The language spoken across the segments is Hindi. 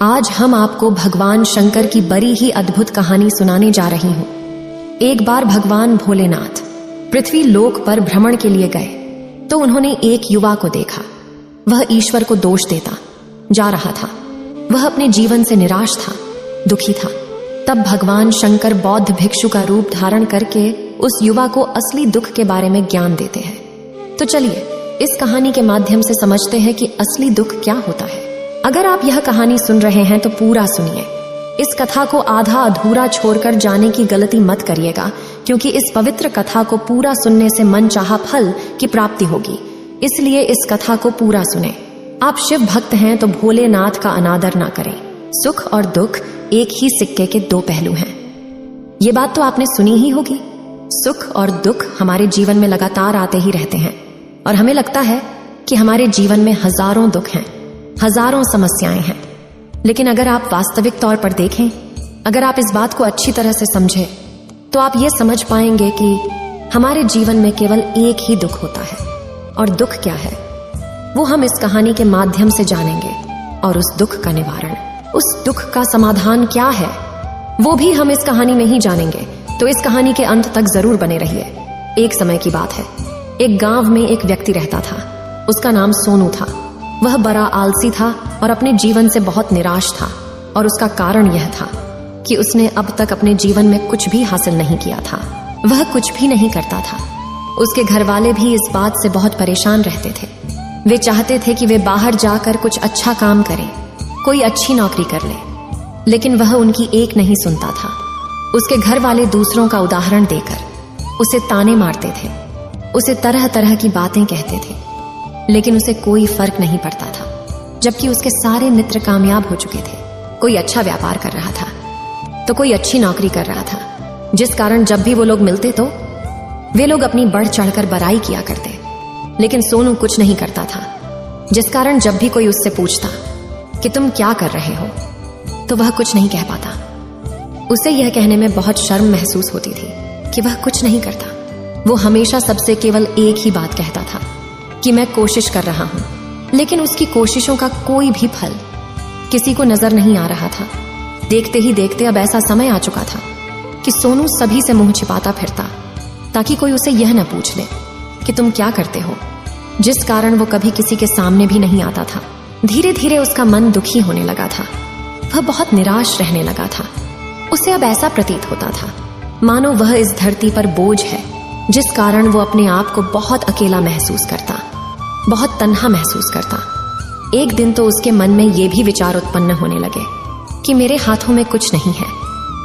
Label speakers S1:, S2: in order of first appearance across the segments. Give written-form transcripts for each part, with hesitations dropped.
S1: आज हम आपको भगवान शंकर की बड़ी ही अद्भुत कहानी सुनाने जा रही हूं। एक बार भगवान भोलेनाथ पृथ्वी लोक पर भ्रमण के लिए गए तो उन्होंने एक युवा को देखा। वह ईश्वर को दोष देता जा रहा था। वह अपने जीवन से निराश था, दुखी था। तब भगवान शंकर बौद्ध भिक्षु का रूप धारण करके उस युवा को असली दुख के बारे में ज्ञान देते हैं। तो चलिए इस कहानी के माध्यम से समझते हैं कि असली दुख क्या होता है। अगर आप यह कहानी सुन रहे हैं तो पूरा सुनिए। इस कथा को आधा अधूरा छोड़कर जाने की गलती मत करिएगा, क्योंकि इस पवित्र कथा को पूरा सुनने से मनचाहा फल की प्राप्ति होगी। इसलिए इस कथा को पूरा सुने। आप शिव भक्त हैं तो भोलेनाथ का अनादर ना करें। सुख और दुख एक ही सिक्के के दो पहलू हैं। ये बात तो आपने सुनी ही होगी। सुख और दुख हमारे जीवन में लगातार आते ही रहते हैं और हमें लगता है कि हमारे जीवन में हजारों दुख हैं, हजारों समस्याएं हैं। लेकिन अगर आप वास्तविक तौर पर देखें, अगर आप इस बात को अच्छी तरह से समझें, तो आप ये समझ पाएंगे कि हमारे जीवन में केवल एक ही दुख होता है। और दुख क्या है वो हम इस कहानी के माध्यम से जानेंगे। और उस दुख का निवारण, उस दुख का समाधान क्या है, वो भी हम इस कहानी में ही जानेंगे। तो इस कहानी के अंत तक जरूर बने रहिए। एक समय की बात है, एक गांव में एक व्यक्ति रहता था। उसका नाम सोनू था। वह बड़ा आलसी था और अपने जीवन से बहुत निराश था। और उसका कारण यह था कि उसने अब तक अपने जीवन में कुछ भी हासिल नहीं किया था। वह कुछ भी नहीं करता था। उसके घर वाले भी इस बात से बहुत परेशान रहते थे। वे चाहते थे कि वे बाहर जाकर कुछ अच्छा काम करें, कोई अच्छी नौकरी कर ले, लेकिन वह उनकी एक नहीं सुनता था। उसके घर वाले दूसरों का उदाहरण देकर उसे ताने मारते थे, उसे तरह तरह की बातें कहते थे, लेकिन उसे कोई फर्क नहीं पड़ता था। जबकि उसके सारे मित्र कामयाब हो चुके थे। कोई अच्छा व्यापार कर रहा था तो कोई अच्छी नौकरी कर रहा था, जिस कारण जब भी वो लोग मिलते तो वे लोग अपनी बढ़ चढ़कर बड़ाई किया करते। लेकिन सोनू कुछ नहीं करता था, जिस कारण जब भी कोई उससे पूछता कि तुम क्या कर रहे हो, तो वह कुछ नहीं कह पाता। उसे यह कहने में बहुत शर्म महसूस होती थी कि वह कुछ नहीं करता। वो हमेशा सबसे केवल एक ही बात कहता था कि मैं कोशिश कर रहा हूं। लेकिन उसकी कोशिशों का कोई भी फल किसी को नजर नहीं आ रहा था। देखते ही देखते अब ऐसा समय आ चुका था कि सोनू सभी से मुंह छिपाता फिरता, ताकि कोई उसे यह न पूछ ले कि तुम क्या करते हो, जिस कारण वो कभी किसी के सामने भी नहीं आता था। धीरे धीरे उसका मन दुखी होने लगा था। वह बहुत निराश रहने लगा था। उसे अब ऐसा प्रतीत होता था मानो वह इस धरती पर बोझ है, जिस कारण वो अपने आप को बहुत अकेला महसूस करता, बहुत तन्हा महसूस करता। एक दिन तो उसके मन में ये भी विचार उत्पन्न होने लगे कि मेरे हाथों में कुछ नहीं है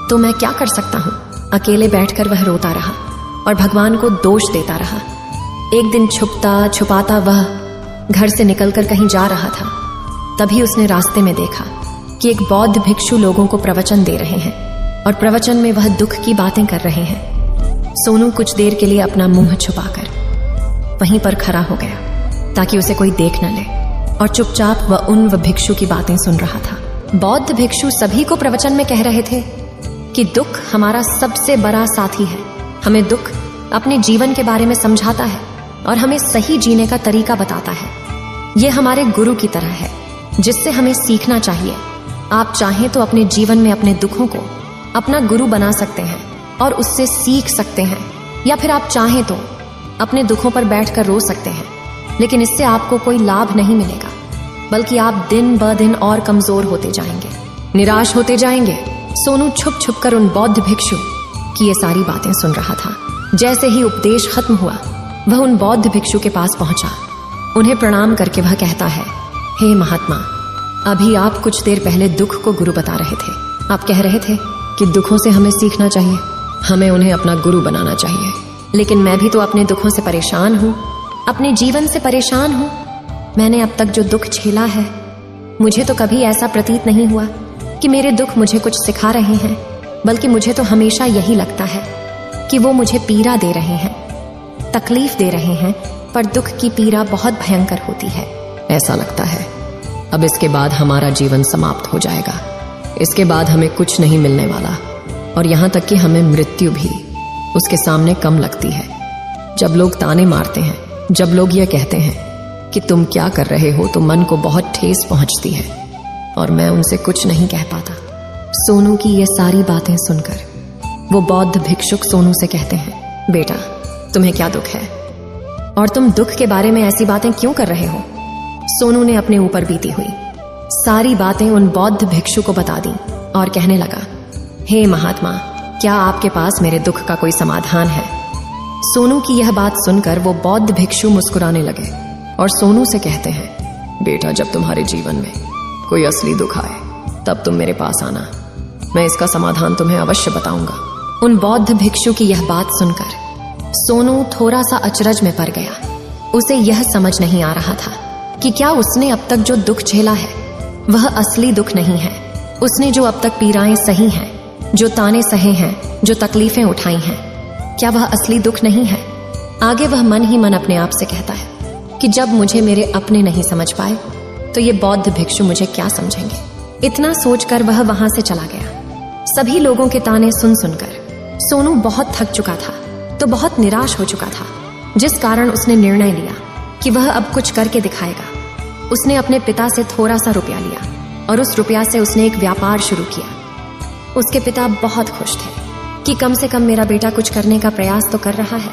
S1: तो मैं क्या कर सकता हूं। अकेले बैठकर वह रोता रहा और भगवान को दोष देता रहा। एक दिन छुपता छुपाता वह घर से निकलकर कहीं जा रहा था। तभी उसने रास्ते में देखा कि एक बौद्ध भिक्षु लोगों को प्रवचन दे रहे हैं और प्रवचन में वह दुख की बातें कर रहे हैं। सोनू कुछ देर के लिए अपना मुंह छुपाकर वहीं पर खड़ा हो गया ताकि उसे कोई देख न ले, और चुपचाप वह उन भिक्षु की बातें सुन रहा था। बौद्ध भिक्षु सभी को प्रवचन में कह रहे थे कि दुख हमारा सबसे बड़ा साथी है। हमें दुख अपने जीवन के बारे में समझाता है और हमें सही जीने का तरीका बताता है। यह हमारे गुरु की तरह है, जिससे हमें सीखना चाहिए। आप चाहें तो अपने जीवन में अपने दुखों को अपना गुरु बना सकते हैं और उससे सीख सकते हैं, या फिर आप चाहें तो अपने दुखों पर बैठकर रो सकते हैं। लेकिन इससे आपको कोई लाभ नहीं मिलेगा, बल्कि आप दिन ब दिन और कमजोर होते जाएंगे, निराश होते जाएंगे। सोनू छुप छुप कर उन बौद्ध भिक्षु की ये सारी बातें सुन रहा था। जैसे ही उपदेश खत्म हुआ, वह उन बौद्ध भिक्षु के पास पहुंचा। उन्हें प्रणाम करके वह कहता है, हे महात्मा, अभी आप कुछ देर पहले दुख को गुरु बता रहे थे। आप कह रहे थे कि दुखों से हमें सीखना चाहिए, हमें उन्हें अपना गुरु बनाना चाहिए। लेकिन मैं भी तो अपने दुखों से परेशान हूं, अपने जीवन से परेशान हूं। मैंने अब तक जो दुख झेला है, मुझे तो कभी ऐसा प्रतीत नहीं हुआ कि मेरे दुख मुझे कुछ सिखा रहे हैं, बल्कि मुझे तो हमेशा यही लगता है कि वो मुझे पीड़ा दे रहे हैं, तकलीफ दे रहे हैं। पर दुख की पीड़ा बहुत भयंकर होती है। ऐसा लगता है अब इसके बाद हमारा जीवन समाप्त हो जाएगा, इसके बाद हमें कुछ नहीं मिलने वाला, और यहां तक कि हमें मृत्यु भी उसके सामने कम लगती है। जब लोग ताने मारते हैं, जब लोग यह कहते हैं कि तुम क्या कर रहे हो, तो मन को बहुत ठेस पहुंचती है। और मैं उनसे कुछ नहीं कह पाता। सोनू की ये सारी बातें सुनकर वो बौद्ध भिक्षुक सोनू से कहते हैं, बेटा तुम्हें क्या दुख है और तुम दुख के बारे में ऐसी बातें क्यों कर रहे हो? सोनू ने अपने ऊपर बीती हुई सारी बातें उन बौद्ध भिक्षु को बता दी और कहने लगा, हे महात्मा, क्या आपके पास मेरे दुख का कोई समाधान है? सोनू की यह बात सुनकर वो बौद्ध भिक्षु मुस्कुराने लगे और सोनू से कहते हैं, बेटा जब तुम्हारे जीवन में कोई असली दुख आए तब तुम मेरे पास आना, मैं इसका समाधान तुम्हें अवश्य बताऊंगा। उन बौद्ध भिक्षु की यह बात सुनकर सोनू थोड़ा सा अचरज में पड़ गया। उसे यह समझ नहीं आ रहा था कि क्या उसने अब तक जो दुख झेला है वह असली दुख नहीं है। उसने जो अब तक पीड़ाएं सही हैं, जो ताने सहे हैं, जो तकलीफें उठाई हैं, क्या वह असली दुख नहीं है? आगे वह मन ही मन अपने आप से कहता है कि जब मुझे मेरे अपने नहीं समझ पाए तो ये बौद्ध भिक्षु मुझे क्या समझेंगे। इतना सोचकर वह वहां से चला गया। सभी लोगों के ताने सुन सुनकर सोनू बहुत थक चुका था, तो बहुत निराश हो चुका था, जिस कारण उसने निर्णय लिया कि वह अब कुछ करके दिखाएगा। उसने अपने पिता से थोड़ा सा रुपया लिया और उस रुपया से उसने एक व्यापार शुरू किया। उसके पिता बहुत खुश थे कि कम से कम मेरा बेटा कुछ करने का प्रयास तो कर रहा है,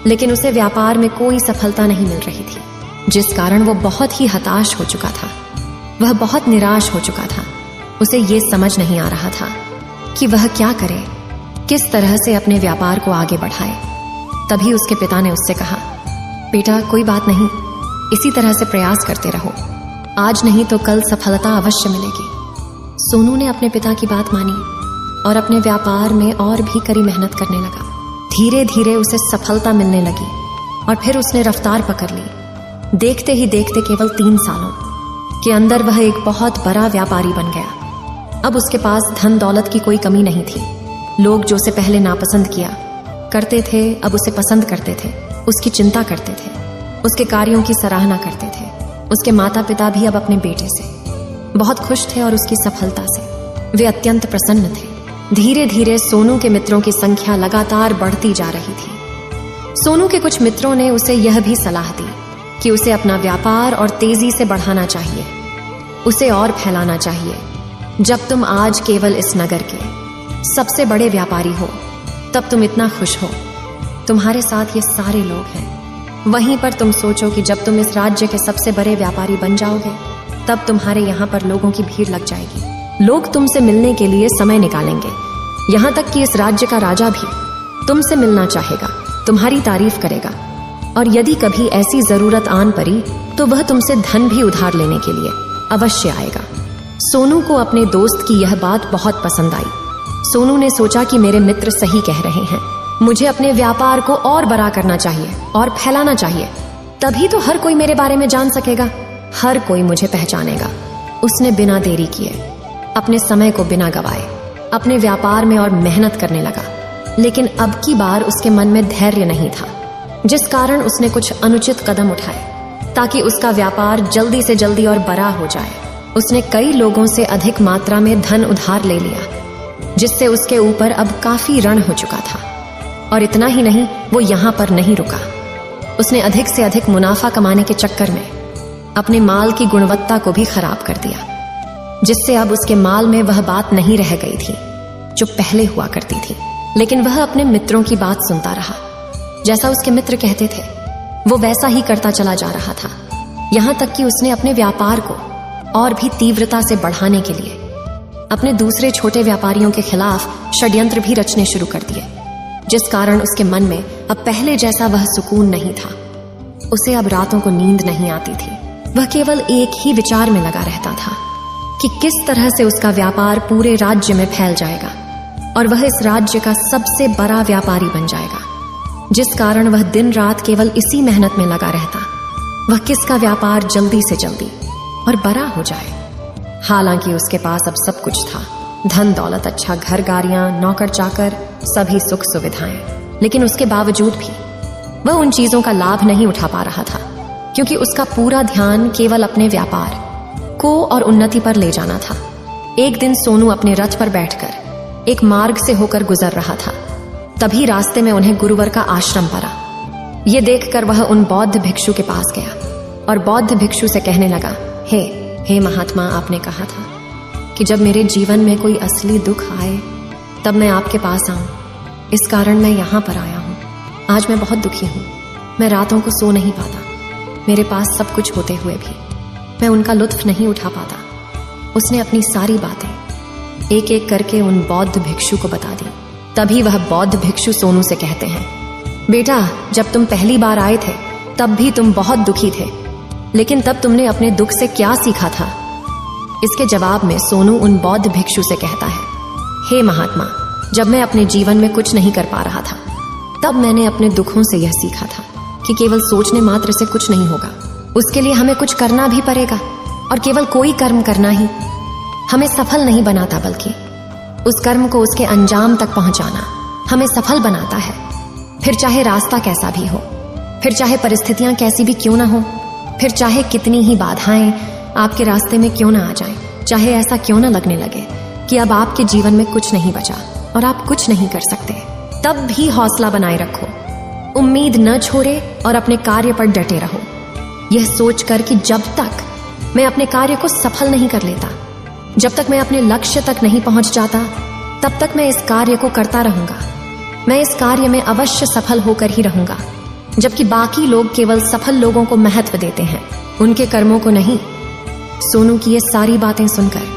S1: लेकिन उसे व्यापार में कोई सफलता नहीं मिल रही थी, जिस कारण वो बहुत ही हताश हो चुका था। वह बहुत निराश हो चुका था। उसे ये समझ नहीं आ रहा था कि वह क्या करे, किस तरह से अपने व्यापार को आगे बढ़ाए। तभी उसके पिता ने उससे कहा, बेटा कोई बात नहीं, इसी तरह से प्रयास करते रहो, आज नहीं तो कल सफलता अवश्य मिलेगी। सोनू ने अपने पिता की बात मानी और अपने व्यापार में और भी कड़ी मेहनत करने लगा। धीरे धीरे उसे सफलता मिलने लगी और फिर उसने रफ्तार पकड़ ली। देखते ही देखते केवल 3 सालों के अंदर वह एक बहुत बड़ा व्यापारी बन गया। अब उसके पास धन दौलत की कोई कमी नहीं थी। लोग जो उसे पहले नापसंद किया करते थे, अब उसे पसंद करते थे, उसकी चिंता करते थे, उसके कार्यों की सराहना करते थे। उसके माता पिता भी अब अपने बेटे से बहुत खुश थे और उसकी सफलता से वे अत्यंत प्रसन्न थे। धीरे धीरे सोनू के मित्रों की संख्या लगातार बढ़ती जा रही थी। सोनू के कुछ मित्रों ने उसे यह भी सलाह दी कि उसे अपना व्यापार और तेजी से बढ़ाना चाहिए, उसे और फैलाना चाहिए। जब तुम आज केवल इस नगर के सबसे बड़े व्यापारी हो तब तुम इतना खुश हो, तुम्हारे साथ ये सारे लोग हैं। वहीं पर तुम सोचो कि जब तुम इस राज्य के सबसे बड़े व्यापारी बन जाओगे तब तुम्हारे यहाँ पर लोगों की भीड़ लग जाएगी। लोग तुमसे मिलने के लिए समय निकालेंगे। यहाँ तक कि इस राज्य का राजा भी तुमसे मिलना चाहेगा, तुम्हारी तारीफ करेगा, और यदि कभी ऐसी जरूरत आन पड़ी तो वह तुमसे धन भी उधार लेने के लिए अवश्य आएगा। सोनू को अपने दोस्त की यह बात बहुत पसंद आई। सोनू ने सोचा कि मेरे मित्र सही कह रहे हैं, मुझे अपने व्यापार को और बड़ा करना चाहिए और फैलाना चाहिए, तभी तो हर कोई मेरे बारे में जान सकेगा, हर कोई मुझे पहचानेगा। उसने बिना देरी किए, अपने समय को बिना गवाए अपने व्यापार में और मेहनत करने लगा। लेकिन अब की बार उसके मन में धैर्य नहीं था, जिस कारण उसने कुछ अनुचित कदम उठाए ताकि उसका व्यापार जल्दी से जल्दी और बड़ा हो जाए। उसने कई लोगों से अधिक मात्रा में धन उधार ले लिया, जिससे उसके ऊपर अब काफी ऋण हो चुका था। और इतना ही नहीं, वो यहां पर नहीं रुका। उसने अधिक से अधिक मुनाफा कमाने के चक्कर में अपने माल की गुणवत्ता को भी खराब कर दिया, जिससे अब उसके माल में वह बात नहीं रह गई थी जो पहले हुआ करती थी। लेकिन वह अपने मित्रों की बात सुनता रहा। जैसा उसके मित्र कहते थे वो वैसा ही करता चला जा रहा था। यहां तक कि उसने अपने व्यापार को और भी तीव्रता से बढ़ाने के लिए अपने दूसरे छोटे व्यापारियों के खिलाफ षड्यंत्र भी रचने शुरू कर दिए, जिस कारण उसके मन में अब पहले जैसा वह सुकून नहीं था। उसे अब रातों को नींद नहीं आती थी। वह केवल एक ही विचार में लगा रहता था कि किस तरह से उसका व्यापार पूरे राज्य में फैल जाएगा और वह इस राज्य का सबसे बड़ा व्यापारी बन जाएगा, जिस कारण वह दिन रात केवल इसी मेहनत में लगा रहता, वह किसका व्यापार जल्दी से जल्दी और बड़ा हो जाए। हालांकि उसके पास अब सब कुछ था, धन दौलत, अच्छा घर, गाड़ियां, नौकर चाकर, सभी सुख सुविधाएं। लेकिन उसके बावजूद भी वह उन चीजों का लाभ नहीं उठा पा रहा था, क्योंकि उसका पूरा ध्यान केवल अपने व्यापार को और उन्नति पर ले जाना था। एक दिन सोनू अपने रथ पर बैठकर एक मार्ग से होकर गुजर रहा था। तभी रास्ते में उन्हें गुरुवर का आश्रम पड़ा। ये देखकर वह उन बौद्ध भिक्षु के पास गया और बौद्ध भिक्षु से कहने लगा, हे हे महात्मा, आपने कहा था कि जब मेरे जीवन में कोई असली दुख आए तब मैं आपके पास आऊं। इस कारण मैं यहाँ पर आया हूँ। आज मैं बहुत दुखी हूँ। मैं रातों को सो नहीं पाता। मेरे पास सब कुछ होते हुए भी मैं उनका लुत्फ नहीं उठा पाता। उसने अपनी सारी बातें एक एक करके उन बौद्ध भिक्षु को बता दी। तभी वह बौद्ध भिक्षु सोनू से कहते हैं, बेटा, जब तुम पहली बार आए थे तब भी तुम बहुत दुखी थे, लेकिन तब तुमने अपने दुख से क्या सीखा था? इसके जवाब में सोनू उन बौद्ध भिक्षु से कहता है, हे महात्मा, जब मैं अपने जीवन में कुछ नहीं कर पा रहा था तब मैंने अपने दुखों से यह सीखा था कि केवल सोचने मात्र से कुछ नहीं होगा। उसके लिए हमें कुछ करना भी पड़ेगा, और केवल कोई कर्म करना ही हमें सफल नहीं बनाता, बल्कि उस कर्म को उसके अंजाम तक पहुंचाना हमें सफल बनाता है। फिर चाहे रास्ता कैसा भी हो, फिर चाहे परिस्थितियां कैसी भी क्यों ना हो, फिर चाहे कितनी ही बाधाएं आपके रास्ते में क्यों ना आ जाएं, चाहे ऐसा क्यों ना लगने लगे कि अब आपके जीवन में कुछ नहीं बचा और आप कुछ नहीं कर सकते, तब भी हौसला बनाए रखो, उम्मीद न छोड़े और अपने कार्य पर डटे रहो, यह सोचकर कि जब तक मैं अपने कार्य को सफल नहीं कर लेता, जब तक मैं अपने लक्ष्य तक नहीं पहुंच जाता, तब तक मैं इस कार्य को करता रहूंगा। मैं इस कार्य में अवश्य सफल होकर ही रहूंगा। जबकि बाकी लोग केवल सफल लोगों को महत्व देते हैं, उनके कर्मों को नहीं। सोनू की ये सारी बातें सुनकर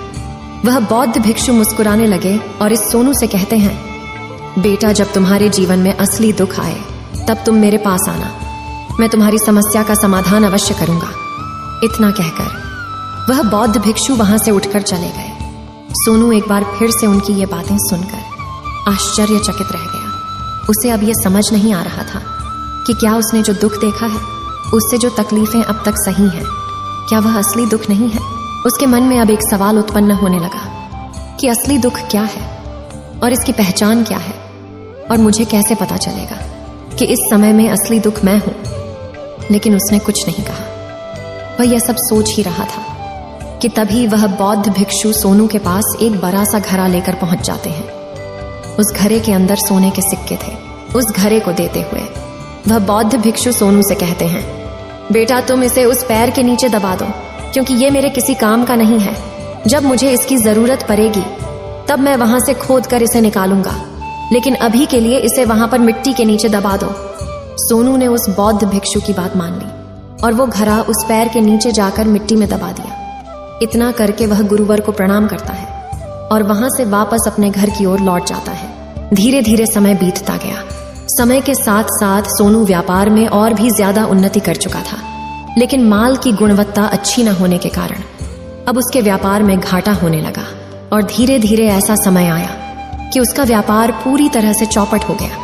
S1: वह बौद्ध भिक्षु मुस्कुराने लगे और इस सोनू से कहते हैं, बेटा, जब तुम्हारे जीवन में असली दुख आए तब तुम मेरे पास आना, मैं तुम्हारी समस्या का समाधान अवश्य करूंगा। इतना कहकर वह बौद्ध भिक्षु वहां से उठकर चले गए। सोनू एक बार फिर से उनकी ये बातें सुनकर आश्चर्यचकित रह गया। उसे अब यह समझ नहीं आ रहा था कि क्या उसने जो दुख देखा है, उससे जो तकलीफें अब तक सही हैं, क्या वह असली दुख नहीं है? उसके मन में अब एक सवाल उत्पन्न होने लगा कि असली दुख क्या है और इसकी पहचान क्या है, और मुझे कैसे पता चलेगा कि इस समय में असली दुख मैं हूं। लेकिन उसने कुछ नहीं कहा। वह यह सब सोच ही रहा था कि तभी वह बौद्ध भिक्षु सोनू के पास एक बड़ा सा घड़ा लेकर पहुंच जाते हैं। उस घड़े के अंदर सोने के सिक्के थे। उस घड़े को देते हुए वह बौद्ध भिक्षु सोनू से कहते हैं, बेटा, तुम इसे उस पैर के नीचे दबा दो, क्योंकि ये मेरे किसी काम का नहीं है। जब मुझे इसकी जरूरत पड़ेगी तब मैं वहां से खोद कर इसे निकालूंगा, लेकिन अभी के लिए इसे वहां पर मिट्टी के नीचे दबा दो। सोनू ने उस बौद्ध भिक्षु की बात मान ली और वो घड़ा उस पैर के नीचे जाकर मिट्टी में दबा दिया। इतना करके वह गुरुवर को प्रणाम करता है और वहां से वापस अपने घर की ओर लौट जाता है। धीरे धीरे समय बीतता गया। समय के साथ साथ सोनू व्यापार में और भी ज्यादा उन्नति कर चुका था, लेकिन माल की गुणवत्ता अच्छी न होने के कारण अब उसके व्यापार में घाटा होने लगा। और धीरे धीरे ऐसा समय आया कि उसका व्यापार पूरी तरह से चौपट हो गया।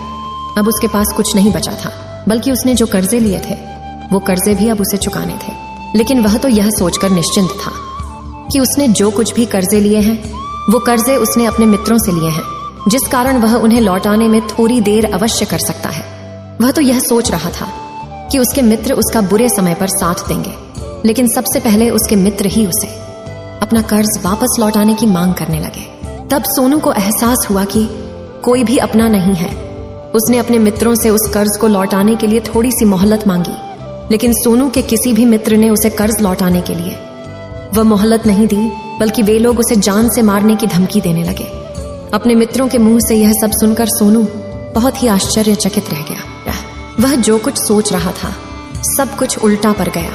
S1: अब उसके पास कुछ नहीं बचा था, बल्कि उसने जो कर्जे लिए थे वो कर्जे भी अब उसे चुकाने थे। लेकिन वह तो यह सोचकर निश्चिंत था कि उसने जो कुछ भी कर्जे लिए हैं वो कर्जे उसने अपने मित्रों से लिए हैं, जिस कारण वह उन्हें लौटाने में थोड़ी देर अवश्य कर सकता है। वह तो यह सोच रहा था कि उसके मित्र उसका बुरे समय पर साथ देंगे, लेकिन सबसे पहले उसके मित्र ही उसे अपना कर्ज वापस लौटाने की मांग करने लगे। तब सोनू को एहसास हुआ कि कोई भी अपना नहीं है। उसने अपने मित्रों से उस कर्ज को लौटाने के लिए थोड़ी सी मोहलत मांगी, लेकिन सोनू के किसी भी मित्र ने उसे कर्ज लौटाने के लिए वह मोहलत नहीं दी, बल्कि वे लोग उसे जान से मारने की धमकी देने लगे। अपने मित्रों के मुंह से यह सब सुनकर सोनू बहुत ही आश्चर्यचकित रह गया। वह जो कुछ सोच रहा था सब कुछ उल्टा पड़ गया।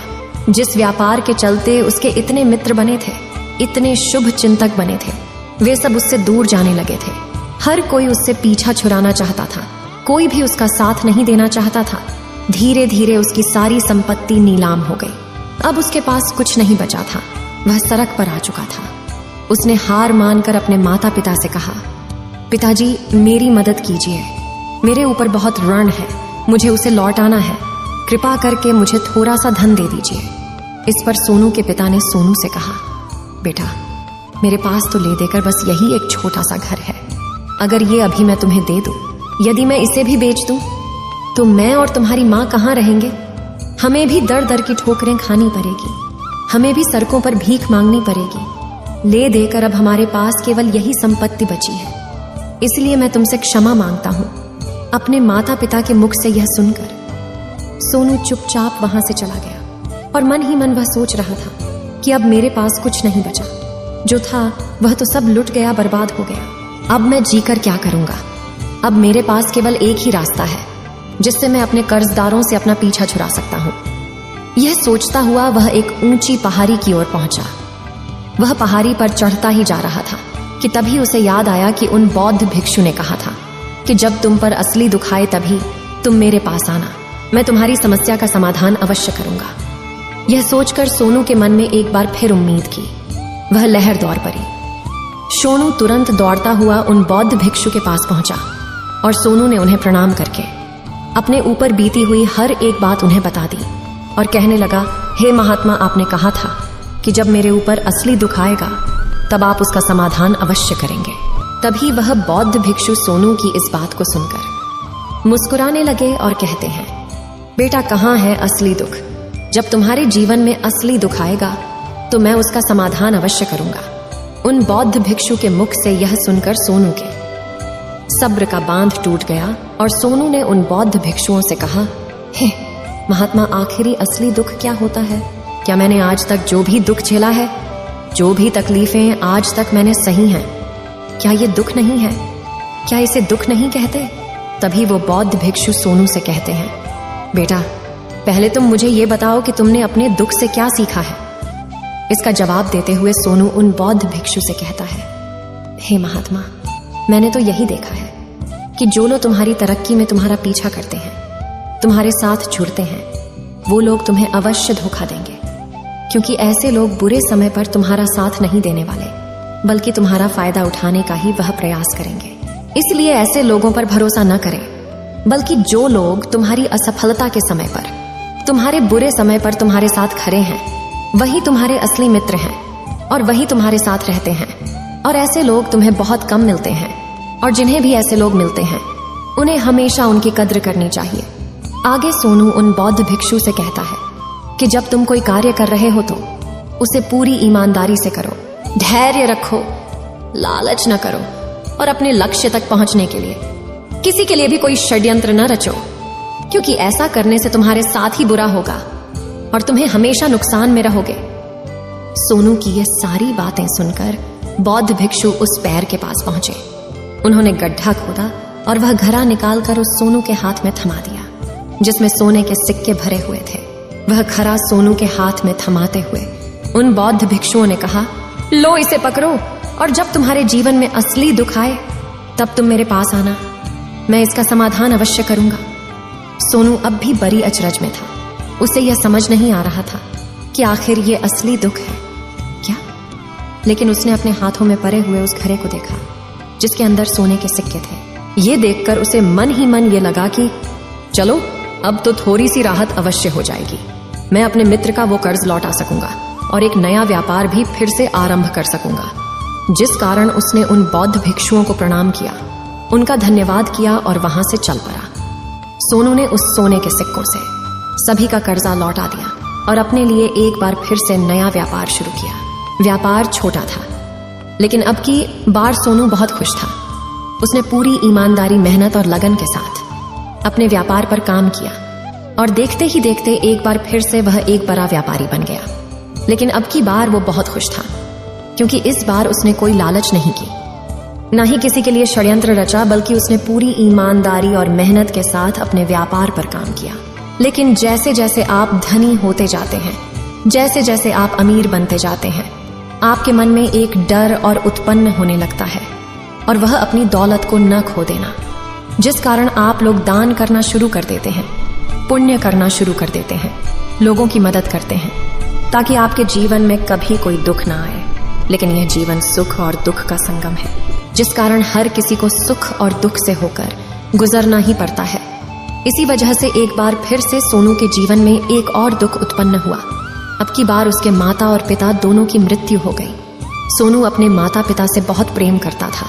S1: जिस व्यापार के चलते उसके इतने मित्र बने थे, इतने शुभ चिंतक बने थे, वे सब उससे दूर जाने लगे थे। हर कोई उससे पीछा छुड़ाना चाहता था, कोई भी उसका साथ नहीं देना चाहता था। धीरे धीरे उसकी सारी संपत्ति नीलाम हो गई। अब उसके पास कुछ नहीं बचा था। वह सड़क पर आ चुका था। उसने हार मानकर अपने माता पिता से कहा, पिताजी, मेरी मदद कीजिए, मेरे ऊपर बहुत ऋण है, मुझे उसे लौटाना है, कृपा करके मुझे थोड़ा सा धन दे दीजिए। इस पर सोनू के पिता ने सोनू से कहा, बेटा, मेरे पास तो ले देकर बस यही एक छोटा सा घर है। अगर ये अभी मैं तुम्हें दे दूं, यदि मैं इसे भी बेच दूं, तो मैं और तुम्हारी माँ कहाँ रहेंगे? हमें भी दर दर की ठोकरें खानी पड़ेगी, हमें भी सड़कों पर भीख मांगनी पड़ेगी। ले देकर अब हमारे पास केवल यही संपत्ति बची है, इसलिए मैं तुमसे क्षमा मांगता हूं। अपने माता पिता के मुख से यह सुनकर सोनू चुपचाप वहां से चला गया और मन ही मन वह सोच रहा था कि अब मेरे पास कुछ नहीं बचा। जो था वह तो सब लुट गया, बर्बाद हो गया। अब मैं जीकर क्या करूंगा? अब मेरे पास केवल एक ही रास्ता है जिससे मैं अपने कर्जदारों से अपना पीछा छुड़ा सकता हूं। यह सोचता हुआ वह एक ऊंची पहाड़ी की ओर पहुंचा। वह पहाड़ी पर चढ़ता ही जा रहा था कि तभी उसे याद आया कि उन बौद्ध भिक्षु ने कहा था कि जब तुम पर असली दुख आए तभी तुम मेरे पास आना, मैं तुम्हारी समस्या का समाधान अवश्य करूंगा। यह सोचकर सोनू के मन में एक बार फिर उम्मीद की। वह लहर दौड़ पड़ी। सोनू तुरंत दौड़ता हुआ उन बौद्ध भिक्षु के पास पहुंचा और सोनू ने उन्हें प्रणाम करके अपने ऊपर बीती हुई हर एक बात उन्हें बता दी और कहने लगा, हे महात्मा, आपने कहा था कि जब मेरे ऊपर असली दुख आएगा तब आप उसका समाधान अवश्य करेंगे। तभी वह बौद्ध भिक्षु सोनू की इस बात को सुनकर मुस्कुराने लगे और कहते हैं, बेटा, कहाँ है असली दुख? जब तुम्हारे जीवन में असली दुख आएगा तो मैं उसका समाधान अवश्य करूंगा। उन बौद्ध भिक्षु के मुख से यह सुनकर सोनू के सब्र का बांध टूट गया और सोनू ने उन बौद्ध भिक्षुओं से कहा, हे महात्मा, आखिरी असली दुख क्या होता है? क्या मैंने आज तक जो भी दुख झेला है, जो भी तकलीफें आज तक मैंने सही हैं, क्या ये दुख नहीं है? क्या इसे दुख नहीं कहते? तभी वो बौद्ध भिक्षु सोनू से कहते हैं, बेटा, पहले तुम मुझे ये बताओ कि तुमने अपने दुख से क्या सीखा है। इसका जवाब देते हुए सोनू उन बौद्ध भिक्षु से कहता है, हे महात्मा, मैंने तो यही देखा है कि जो लोग तुम्हारी तरक्की में तुम्हारा पीछा करते हैं, तुम्हारे साथ जुड़ते हैं, वो लोग तुम्हें अवश्य धोखा देंगे, क्योंकि ऐसे लोग बुरे समय पर तुम्हारा साथ नहीं देने वाले, बल्कि तुम्हारा फायदा उठाने का ही वह प्रयास करेंगे। इसलिए ऐसे लोगों पर भरोसा न करें, बल्कि जो लोग तुम्हारी असफलता के समय पर, तुम्हारे बुरे समय पर तुम्हारे साथ खड़े हैं, वही तुम्हारे असली मित्र हैं और वही तुम्हारे साथ रहते हैं। और ऐसे लोग तुम्हें बहुत कम मिलते हैं, और जिन्हें भी ऐसे लोग मिलते हैं उन्हें हमेशा उनकी कद्र करनी चाहिए। आगे सोनू उन बौद्ध भिक्षु से कहता है कि जब तुम कोई कार्य कर रहे हो तो उसे पूरी ईमानदारी से करो, धैर्य रखो, लालच न करो और अपने लक्ष्य तक पहुंचने के लिए किसी के लिए भी कोई षड्यंत्र न रचो, क्योंकि ऐसा करने से तुम्हारे साथ ही बुरा होगा और तुम्हें हमेशा नुकसान में रहोगे। सोनू की ये सारी बातें सुनकर बौद्ध भिक्षु उस पैर के पास पहुंचे। उन्होंने गड्ढा खोदा और वह घड़ा निकालकर उस सोनू के हाथ में थमा दिया, जिसमें सोने के सिक्के भरे हुए थे। वह घड़ा सोनू के हाथ में थमाते हुए उन बौद्ध भिक्षुओं ने कहा, लो इसे पकड़ो, और जब तुम्हारे जीवन में असली दुख आए तब तुम मेरे पास आना, मैं इसका समाधान अवश्य करूंगा। सोनू अब भी बड़ी अचरज में था। उसे यह समझ नहीं आ रहा था कि आखिर ये असली दुख है क्या, लेकिन उसने अपने हाथों में पड़े हुए उस घड़े को देखा जिसके अंदर सोने के सिक्के थे। ये देखकर उसे मन ही मन ये लगा कि चलो, अब तो थोड़ी सी राहत अवश्य हो जाएगी। मैं अपने मित्र का वो कर्ज लौटा सकूंगा और एक नया व्यापार भी फिर से आरंभ कर सकूंगा। जिस कारण उसने उन बौद्ध भिक्षुओं को प्रणाम किया, उनका धन्यवाद किया और वहां से चल पड़ा। सोनू ने उस सोने के सिक्कों से सभी का कर्जा लौटा दिया और अपने लिए एक बार फिर से नया व्यापार शुरू किया। व्यापार छोटा था, लेकिन अब की बार सोनू बहुत खुश था। उसने पूरी ईमानदारी, मेहनत और लगन के साथ अपने व्यापार पर काम किया और देखते ही देखते एक बार फिर से वह एक बड़ा व्यापारी बन गया। लेकिन अब की बार वो बहुत खुश था, क्योंकि इस बार उसने कोई लालच नहीं की, न ही किसी के लिए षड्यंत्र रचा, बल्कि उसने पूरी ईमानदारी और मेहनत के साथ अपने व्यापार पर काम किया। लेकिन जैसे जैसे आप धनी होते जाते हैं, जैसे जैसे आप अमीर बनते जाते हैं, आपके मन में एक डर और उत्पन्न होने लगता है, और वह अपनी दौलत को न खो देना, जिस कारण आप लोग दान करना शुरू कर देते हैं, पुण्य करना शुरू कर देते हैं, लोगों की मदद करते हैं, ताकि आपके जीवन में कभी कोई दुख ना आए। लेकिन यह जीवन सुख और दुख का संगम है, जिस कारण हर किसी को सुख और दुख से होकर गुजरना ही पड़ता है। इसी वजह से एक बार फिर से सोनू के जीवन में एक और दुख उत्पन्न हुआ। अब की बार उसके माता और पिता दोनों की मृत्यु हो गई। सोनू अपने माता पिता से बहुत प्रेम करता था,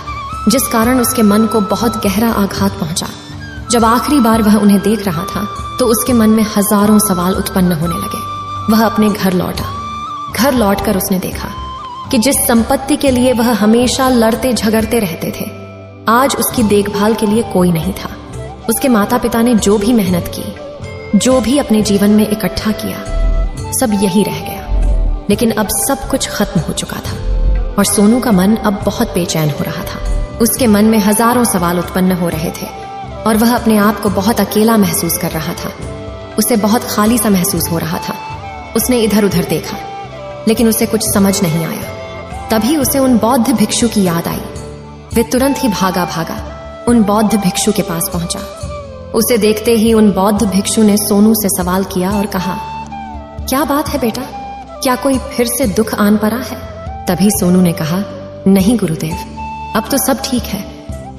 S1: जिस कारण उसके मन को बहुत गहरा आघात पहुंचा। जब आखिरी बार वह उन्हें देख रहा था तो उसके मन में हजारों सवाल उत्पन्न होने लगे। वह अपने घर लौटा। घर लौटकर उसने देखा कि जिस संपत्ति के लिए वह हमेशा लड़ते झगड़ते रहते थे, आज उसकी देखभाल के लिए कोई नहीं था। उसके माता पिता ने जो भी मेहनत की, जो भी अपने जीवन में इकट्ठा किया, सब यही रह गया। लेकिन अब सब कुछ खत्म हो चुका था और सोनू का मन अब बहुत बेचैन हो रहा था। उसके मन में हजारों सवाल उत्पन्न हो रहे थे और वह अपने आप को बहुत अकेला महसूस कर रहा था। उसे बहुत खाली सा महसूस हो रहा था। उसने इधर उधर देखा लेकिन उसे कुछ समझ नहीं आया। तभी उसे उन बौद्ध भिक्षु की याद आई। वे तुरंत ही भागा भागा उन बौद्ध भिक्षु के पास पहुंचा। उसे देखते ही उन बौद्ध भिक्षु ने सोनू से सवाल किया और कहा, क्या बात है बेटा, क्या कोई फिर से दुख आन पड़ा है? तभी सोनू ने कहा, नहीं गुरुदेव, अब तो सब ठीक है,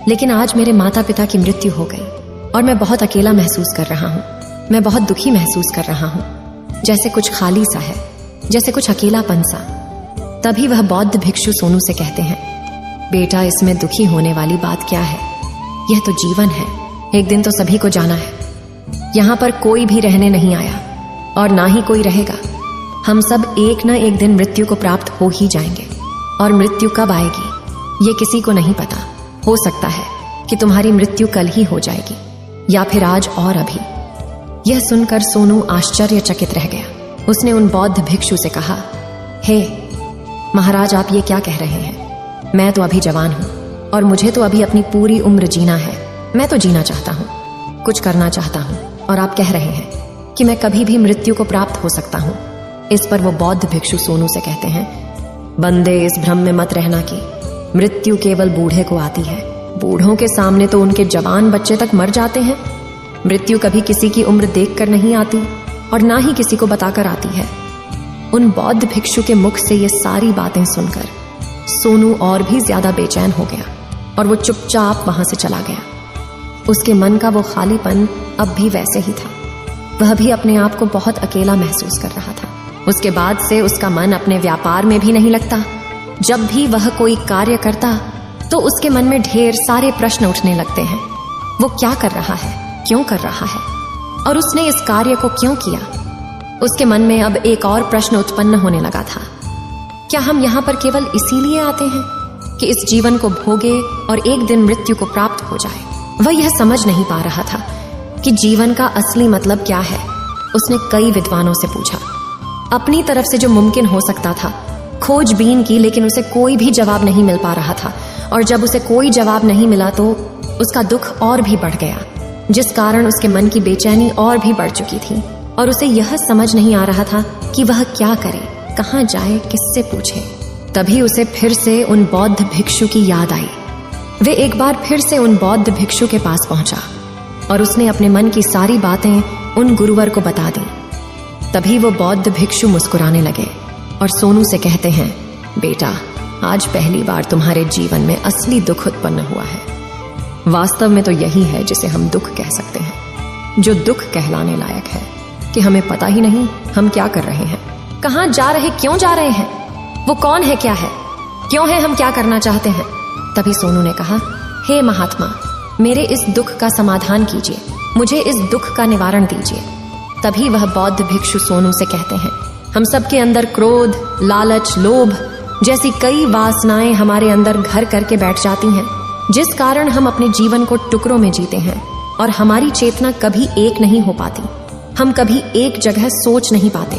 S1: लेकिन आज मेरे माता पिता की मृत्यु हो गई और मैं बहुत अकेला महसूस कर रहा हूँ। मैं बहुत दुखी महसूस कर रहा हूँ, जैसे कुछ खाली सा है, जैसे कुछ अकेलापन सा। तभी वह बौद्ध भिक्षु सोनू से कहते हैं, बेटा, इसमें दुखी होने वाली बात क्या है? यह तो जीवन है, एक दिन तो सभी को जाना है। यहाँ पर कोई भी रहने नहीं आया और ना ही कोई रहेगा। हम सब एक न एक दिन मृत्यु को प्राप्त हो ही जाएंगे और मृत्यु कब आएगी ये किसी को नहीं पता। हो सकता है कि तुम्हारी मृत्यु कल ही हो जाएगी या फिर आज और अभी। यह सुनकर सोनू आश्चर्यचकित रह गया। उसने उन बौद्ध भिक्षु से कहा, हे महाराज, आप ये क्या कह रहे हैं? मैं तो अभी जवान हूं और मुझे तो अभी अपनी पूरी उम्र जीना है। मैं तो जीना चाहता हूं, कुछ करना चाहता हूं, और आप कह रहे हैं कि मैं कभी भी मृत्यु को प्राप्त हो सकता हूं। इस पर वो बौद्ध भिक्षु सोनू से कहते हैं, बंदे, इस भ्रम में मत रहना कि मृत्यु केवल बूढ़े को आती है। बूढ़ों के सामने तो उनके जवान बच्चे तक मर जाते हैं। मृत्यु कभी किसी की उम्र देखकर नहीं आती और ना ही किसी को बताकर आती है। उन बौद्ध भिक्षु के मुख से ये सारी बातें सुनकर सोनू और भी ज्यादा बेचैन हो गया और वो चुपचाप वहां से चला गया। उसके मन का वो खालीपन अब भी वैसे ही था। वह भी अपने आप को बहुत अकेला महसूस कर रहा था। उसके बाद से उसका मन अपने व्यापार में भी नहीं लगता। जब भी वह कोई कार्य करता तो उसके मन में ढेर सारे प्रश्न उठने लगते हैं। वो क्या कर रहा है, क्यों कर रहा है, और उसने इस कार्य को क्यों किया? उसके मन में अब एक और प्रश्न उत्पन्न होने लगा था, क्या हम यहाँ पर केवल इसीलिए आते हैं कि इस जीवन को भोगे और एक दिन मृत्यु को प्राप्त हो जाए? वह यह समझ नहीं पा रहा था कि जीवन का असली मतलब क्या है। उसने कई विद्वानों से पूछा, अपनी तरफ से जो मुमकिन हो सकता था खोजबीन की, लेकिन उसे कोई भी जवाब नहीं मिल पा रहा था। और जब उसे कोई जवाब नहीं मिला तो उसका दुख और भी बढ़ गया, जिस कारण उसके मन की बेचैनी और भी बढ़ चुकी थी और उसे यह समझ नहीं आ रहा था कि वह क्या करे, कहाँ जाए, किससे पूछे। तभी उसे फिर से उन बौद्ध भिक्षु की याद आई। वे एक बार फिर से उन बौद्ध भिक्षु के पास पहुंचा और उसने अपने मन की सारी बातें उन गुरुवर को बता दी। तभी वो बौद्ध भिक्षु मुस्कुराने लगे और सोनू से कहते हैं, बेटा, आज पहली बार तुम्हारे जीवन में असली दुख उत्पन्न हुआ है। वास्तव में तो यही है जिसे हम दुख कह सकते हैं, जो दुख कहलाने लायक है कि हमें पता ही नहीं हम क्या कर रहे हैं, कहाँ जा रहे, क्यों जा रहे हैं, वो कौन है, क्या है, क्यों है, हम क्या करना चाहते हैं। तभी सोनू ने कहा, हे महात्मा, मेरे इस दुख का समाधान कीजिए, मुझे इस दुख का निवारण दीजिए। तभी वह बौद्ध भिक्षु सोनू से कहते हैं, हम सबके अंदर क्रोध, लालच, लोभ जैसी कई वासनाएं हमारे अंदर घर करके बैठ जाती हैं, जिस कारण हम अपने जीवन को टुकड़ों में जीते हैं और हमारी चेतना कभी एक नहीं हो पाती। हम कभी एक जगह सोच नहीं पाते,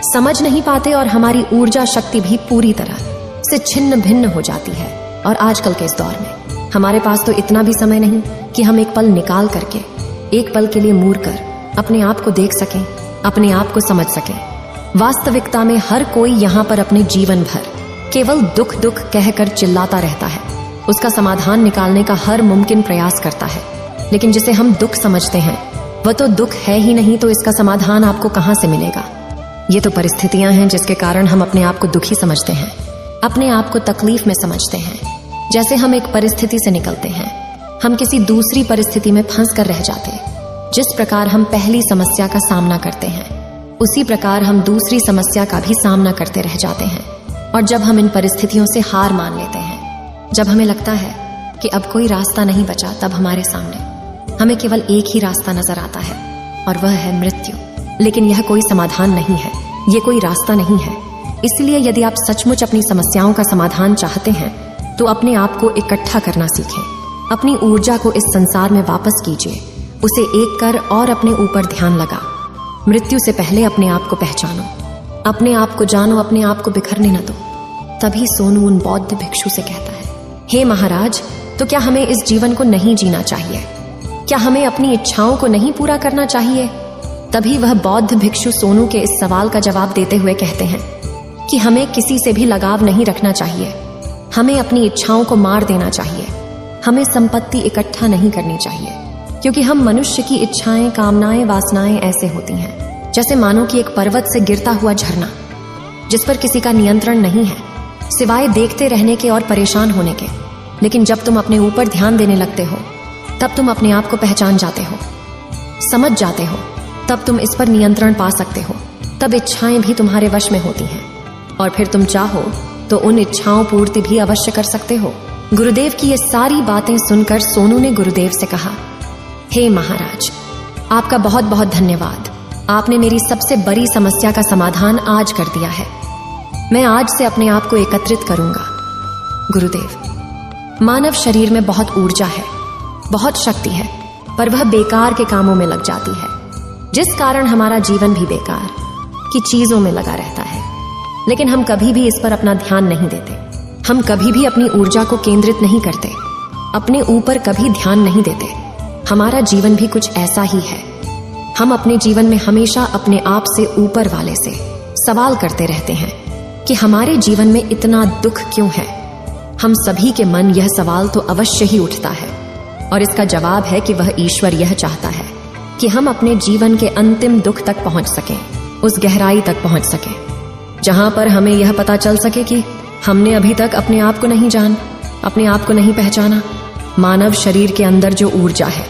S1: समझ नहीं पाते और हमारी ऊर्जा शक्ति भी पूरी तरह से छिन्न भिन्न हो जाती है। और आजकल के इस दौर में हमारे पास तो इतना भी समय नहीं कि हम एक पल निकाल करके, एक पल के लिए मूर कर अपने आप को देख सकें, अपने आप को समझ सकें। वास्तविकता में हर कोई यहाँ पर अपने जीवन भर केवल दुख दुख कहकर चिल्लाता रहता है। उसका समाधान निकालने का हर मुमकिन प्रयास करता है, लेकिन जिसे हम दुख समझते हैं वह तो दुख है ही नहीं, तो इसका समाधान आपको कहां से मिलेगा। ये तो परिस्थितियां हैं जिसके कारण हम अपने आप को दुखी समझते हैं, अपने आप को तकलीफ में समझते हैं। जैसे हम एक परिस्थिति से निकलते हैं, हम किसी दूसरी परिस्थिति में फंस कर रह जाते हैं। जिस प्रकार हम पहली समस्या का सामना करते हैं, उसी प्रकार हम दूसरी समस्या का भी सामना करते रह जाते हैं। और जब हम इन परिस्थितियों से हार मान लेते हैं, जब हमें लगता है कि अब कोई रास्ता नहीं बचा, तब हमारे सामने हमें केवल एक ही रास्ता नजर आता है और वह है मृत्यु। लेकिन यह कोई समाधान नहीं है, ये कोई रास्ता नहीं है। इसलिए यदि आप सचमुच अपनी समस्याओं का समाधान चाहते हैं तो अपने आप को इकट्ठा करना सीखें। अपनी ऊर्जा को इस संसार में वापस कीजिए, उसे एक कर और अपने ऊपर ध्यान लगा। मृत्यु से पहले अपने आप को पहचानो, अपने आप को जानो, अपने आप को बिखरने न दो। तभी सोनू उन बौद्ध भिक्षु से कहता है, हे महाराज, तो क्या हमें इस जीवन को नहीं जीना चाहिए? क्या हमें अपनी इच्छाओं को नहीं पूरा करना चाहिए? तभी वह बौद्ध भिक्षु सोनू के इस सवाल का जवाब देते हुए कहते हैं कि हमें किसी से भी लगाव नहीं रखना चाहिए, हमें अपनी इच्छाओं को मार देना चाहिए, हमें संपत्ति इकट्ठा नहीं करनी चाहिए, क्योंकि हम मनुष्य की इच्छाएं, कामनाएं, वासनाएं ऐसे होती हैं जैसे मानो कि एक पर्वत से गिरता हुआ झरना, जिस पर किसी का नियंत्रण नहीं है सिवाय देखते रहने के और परेशान होने के। लेकिन जब तुम अपने ऊपर ध्यान देने लगते हो तब तुम अपने आप को पहचान जाते हो, समझ जाते हो, तब तुम इस पर नियंत्रण पा सकते हो, तब इच्छाएं भी तुम्हारे वश में होती हैं और फिर तुम चाहो तो उन इच्छाओं पूर्ति भी अवश्य कर सकते हो। गुरुदेव की ये सारी बातें सुनकर सोनू ने गुरुदेव से कहा, हे महाराज, आपका बहुत बहुत धन्यवाद, आपने मेरी सबसे बड़ी समस्या का समाधान आज कर दिया है। मैं आज से अपने आप को एकत्रित करूंगा। गुरुदेव, मानव शरीर में बहुत ऊर्जा है, बहुत शक्ति है, पर वह बेकार के कामों में लग जाती है, जिस कारण हमारा जीवन भी बेकार की चीजों में लगा रहता है। लेकिन हम कभी भी इस पर अपना ध्यान नहीं देते, हम कभी भी अपनी ऊर्जा को केंद्रित नहीं करते, अपने ऊपर कभी ध्यान नहीं देते। हमारा जीवन भी कुछ ऐसा ही है। हम अपने जीवन में हमेशा अपने आप से ऊपर वाले से सवाल करते रहते हैं कि हमारे जीवन में इतना दुख क्यों है। हम सभी के मन यह सवाल तो अवश्य ही उठता है और इसका जवाब है कि वह ईश्वर यह चाहता है कि हम अपने जीवन के अंतिम दुख तक पहुंच सकें, उस गहराई तक पहुंच सकें जहां पर हमें यह पता चल सके कि हमने अभी तक अपने आप को नहीं जान, अपने आप को नहीं पहचाना। मानव शरीर के अंदर जो ऊर्जा है,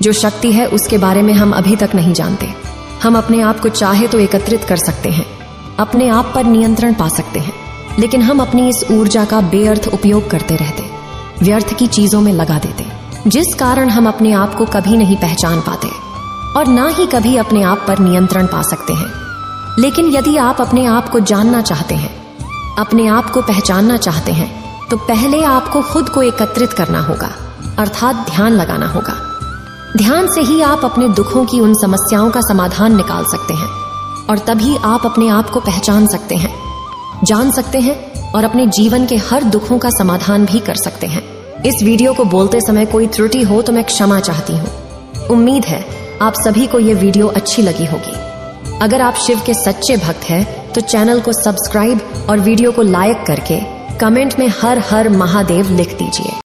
S1: जो शक्ति है, उसके बारे में हम अभी तक नहीं जानते। हम अपने आप को चाहे तो एकत्रित कर सकते हैं, अपने आप पर नियंत्रण पा सकते हैं, लेकिन हम अपनी इस ऊर्जा का बेअर्थ उपयोग करते रहते, व्यर्थ की चीजों में लगा देते, जिस कारण हम अपने आप को कभी नहीं पहचान पाते और ना ही कभी अपने आप पर नियंत्रण पा सकते हैं। लेकिन यदि आप अपने आप को जानना चाहते हैं, अपने आप को पहचानना चाहते हैं, तो पहले आपको खुद को एकत्रित करना होगा, अर्थात ध्यान लगाना होगा। ध्यान से ही आप अपने दुखों की उन समस्याओं का समाधान निकाल सकते हैं और तभी आप अपने आप को पहचान सकते हैं, जान सकते हैं और अपने जीवन के हर दुखों का समाधान भी कर सकते हैं। इस वीडियो को बोलते समय कोई त्रुटि हो तो मैं क्षमा चाहती हूँ। उम्मीद है आप सभी को यह वीडियो अच्छी लगी होगी। अगर आप शिव के सच्चे भक्त हैं तो चैनल को सब्सक्राइब और वीडियो को लाइक करके कमेंट में हर हर महादेव लिख दीजिए।